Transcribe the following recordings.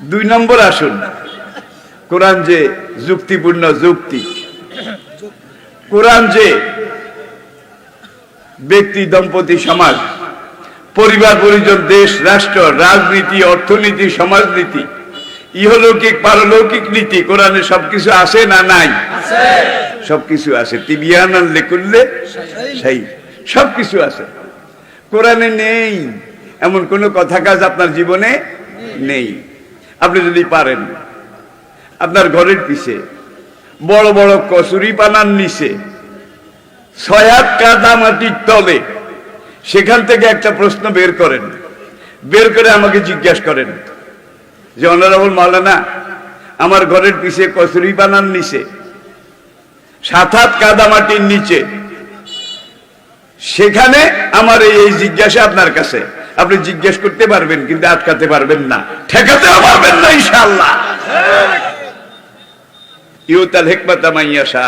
দুই নম্বর আসুন, কোরআন যে যুক্তিপূর্ণ যুক্তি, কোরআন যে ব্যক্তি, দম্পতি, সমাজ, পরিবার, পরিজন, দেশ, রাষ্ট্র, রাজনীতি, অর্থনীতি, সমাজনীতি, ইহলৌকিক পারলৌকিক নীতি, কোরআনে সবকিছু আছে না নাই? সবকিছু আছে। তিবিয়ানান লিকুল্লি শাই, সবকিছু আছে। কোরআনে নেই এমন কোন কথা কাজ আপনার জীবনে নেই। আপনি যদি পারেন আপনার ঘরের পিছে বড় বড় কচুরি পানার নিচে 6 হাত কাদা মাটির তলে সেখান থেকে একটা প্রশ্ন বের করেন, বের করে আমাকে জিজ্ঞাসা করেন যে অনারেবল মাওলানা, আমার ঘরের পিছে কচুরি পানার নিচে 7 হাত কাদা মাটির নিচে, সেখানে আমার এই জিজ্ঞাসা আপনার কাছে, আপনি জিজ্ঞেস করতে পারবেন কিন্তু আটকাতে পারবেন না, ঠেকাতেও পারবেন না ইনশাআল্লাহ। ইউতাল হিকমাতা মাইয়াশা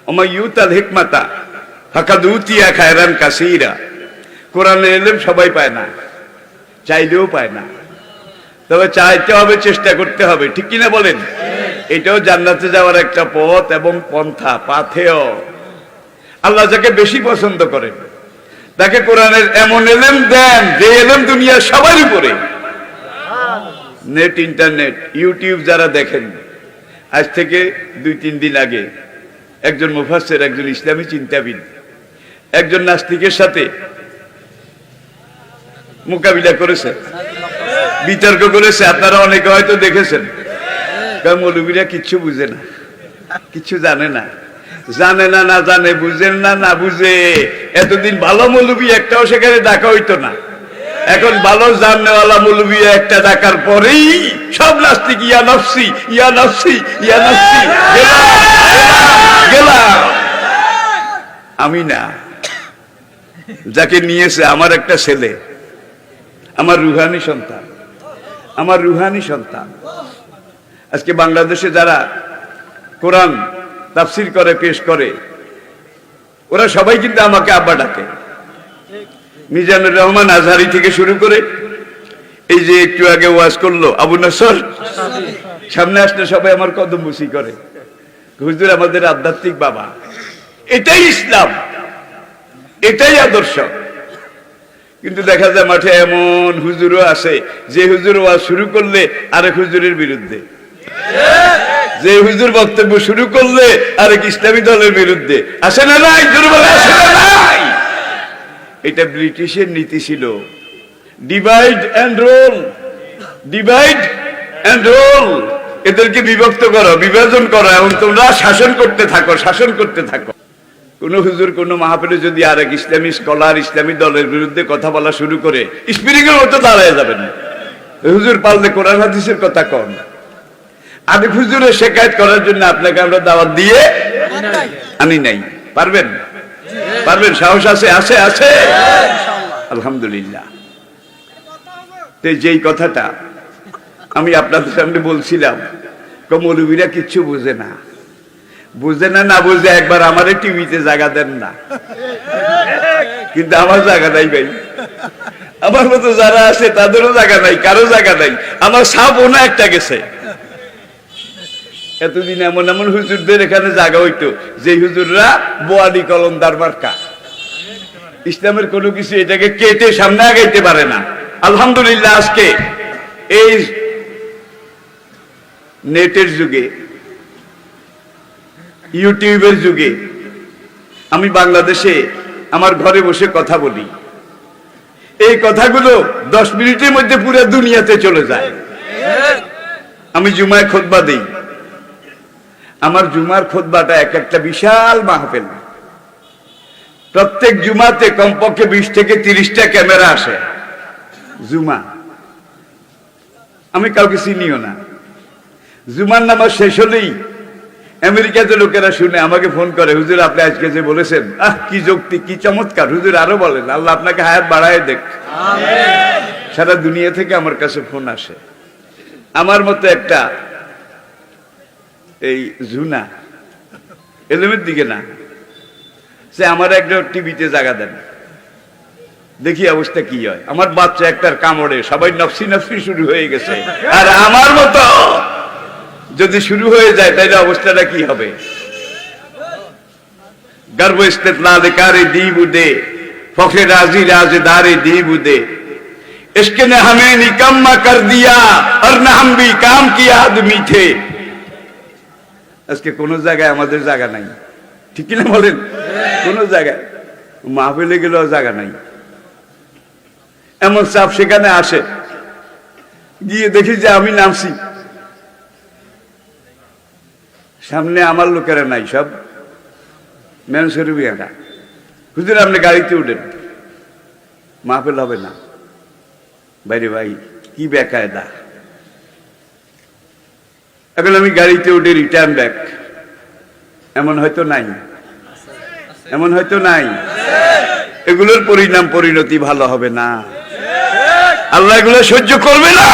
ওমা ইউতাল হিকমাতা ফাকাদ উতিয়া খায়রান কাসীরা। কোরআনের ইলম সবাই পায় না, চাইলেও পায় না, তবে চাইতে হবে, চেষ্টা করতে হবে, ঠিক কিনা বলেন? এটাও জান্নাতে যাওয়ার একটা পথ এবং পন্থা, পাথেয়। আল্লাহ যাকে বেশি পছন্দ করেন তাকে কোরআনের এমন ইলম দেন যে ইলম দুনিয়ার সবার উপরে। নেট, ইন্টারনেট, ইউটিউব যারা দেখেন, আজ থেকে 2-3 দিন আগে একজন মুফাসসির, একজন ইসলামী চিন্তাবিদ, একজন নাস্তিকের সাথে মোকাবিলা করেছে, বিতর্ক করেছে। আপনারা অনেকে হয়তো দেখেছেন। মৌলবীরা কিচ্ছু বুঝে না, কিচ্ছু জানে না, জানে না, না জানে, বুঝেন না, না বুঝে। এতদিন ভালো মৌলবী একটাও সেখানে ডাকা হইতো না, এখন ভালো জাননেওয়ালা মৌলবী একটা ডাকার পরেই সব নাস্তিক ইয়া নফসি, ইয়া নফসি, ইয়া নফসি, গেলাম। আমি না, যাকে নিয়েছে আমার একটা ছেলে, আমার রুহানি সন্তান, আমার রুহানি সন্তান। আজকে বাংলাদেশে যারা কোরআন তাফসীর করে, পেশ করে, ওরা সবাই কিন্তু আমাকে আব্বা ডাকে। মিজানুর রহমান আজহারি থেকে শুরু করে, এই যে একটু আগে ওয়াজ করলো আবু নসর, সামনে আসলে সবাই আমার কদম বুসি করে, হুজুর আমাদের আধ্যাত্মিক বাবা। এটাই ইসলাম, এটাই আদর্শ। কিন্তু দেখা যায় মাঠে এমন হুজুরও আছে যে হুজুর ওয়াজ শুরু করলে আরেক হুজুরের বিরুদ্ধে, যে হুজুর বক্তব্য শুরু করলে আরেক ইসলামী দলের বিরুদ্ধে। আসে না নাই? আসে না নাই? এটা ব্রিটিশের নীতি ছিল, divide and rule, divide and rule. এদেরকে বিভক্ত করো, বিভাজন করো এবং তোমরা শাসন করতে থাকো, শাসন করতে থাকো। কোন হুজুর কোন মাহফিলে যদি আরেক ইসলামী স্কলার, ইসলামী দলের বিরুদ্ধে কথা বলা শুরু করে, স্পিরিং এর মতো দাঁড়ায় যাবেন। হুজুর পারলে কোরআন হাদিসের কথা কন। আরেক হুজুরের শেকায়ত করার জন্য আপনাকে আমরা দাওয়াত দিয়ে আনি নাই। পারবেন? পারবেন? সাহস আছে? আছে, আছে, আলহামদুলিল্লাহ। তো যেই কথাটা আমি আপনাদের সামনে বলছিলাম, মৌলবীরা কিচ্ছু বুঝে না, বুঝে না, না বুঝে একবার আমারে টিভিতে জায়গা দেন না, কিন্তু আমার জায়গা নাই ভাই। আমার মতো যারা আছে তাদেরও জায়গা নাই, কারো জায়গা নাই। আমার সাপ ওনা একটা গেছে। এতদিন এমন এমন হুজুরদের এখানে জায়গা হইতো যে হুজুররা বোয়ালি কলমদার মার্কা, ইসলামের কোনো কিছু এটাকে কেটে সামনে আগাইতে পারে না। আলহামদুলিল্লাহ, আজকে এই নেটের যুগে, ইউটিউবের যুগে আমি বাংলাদেশে আমার ঘরে বসে কথা বলি, এই কথাগুলো 10 মিনিটের মধ্যে পুরো দুনিয়াতে চলে যায়। আমি জুমায় খুতবা দেই, আমার জুমার খুতবাটা এক একটা বিশাল মাহফিল। প্রত্যেক জুমাতে কমপক্ষে 20 থেকে 30টা ক্যামেরা আসে। জুমা আমি কাউকে চিনিও না। জুমার নামাজ শেষ হলেই আমেরিকাতে লোকেরা শুনে আমাকে ফোন করে, হুজুর আপনি আজকে যে বলেছেন, আহ কি যুক্তি, কি চমৎকার, হুজুর আরো বলেন, আল্লাহ আপনাকে হায়াত বাড়ায় দেখ। সারা দুনিয়া থেকে আমার কাছে ফোন আসে। আমার মতো একটা এই জুনা এলমের দিকে না, সে আমার একটা টিভিতে জায়গা দেন, দেখি অবস্থা কি হয়। আমার বাচ্চা একটার কামড়ে সবাই নফসি নফসি শুরু হয়ে গেছে, আর আমার মতো যদি শুরু হয়ে যায় তাহলে অবস্থাটা কি হবে? गर्व इस्तितलाल कारे दी बुदे फख्र राजी राजदारे दी बुदे इश्क ने हमें निकम्मा कर दिया और न हम भी काम किया आदमी थे। আজকে কোন জায়গায় আমাদের জায়গা নাই, ঠিক না বলেন? কোন জায়গায় মাহফিলে গেলেও জায়গা নাই। এমন চাপ সেখানে আসে, গিয়ে দেখি যে আমি নামছি, সামনে আমার লোকেরা নাই, সব মেনসুরিয়ারা। হুজুর আপনি গাড়িতে উঠেন, মাহফিল হবে না। বাইরে ভাই কি বেকায়দা। এখন আমি গাড়িতে উঠে রিটার্ন ব্যাক, এমন হয়তো নাই, এমন হয়তো নাই। এগুলোর পরিণাম পরিণতি ভালো হবে না, আল্লাহ এগুলো সহ্য করবে না।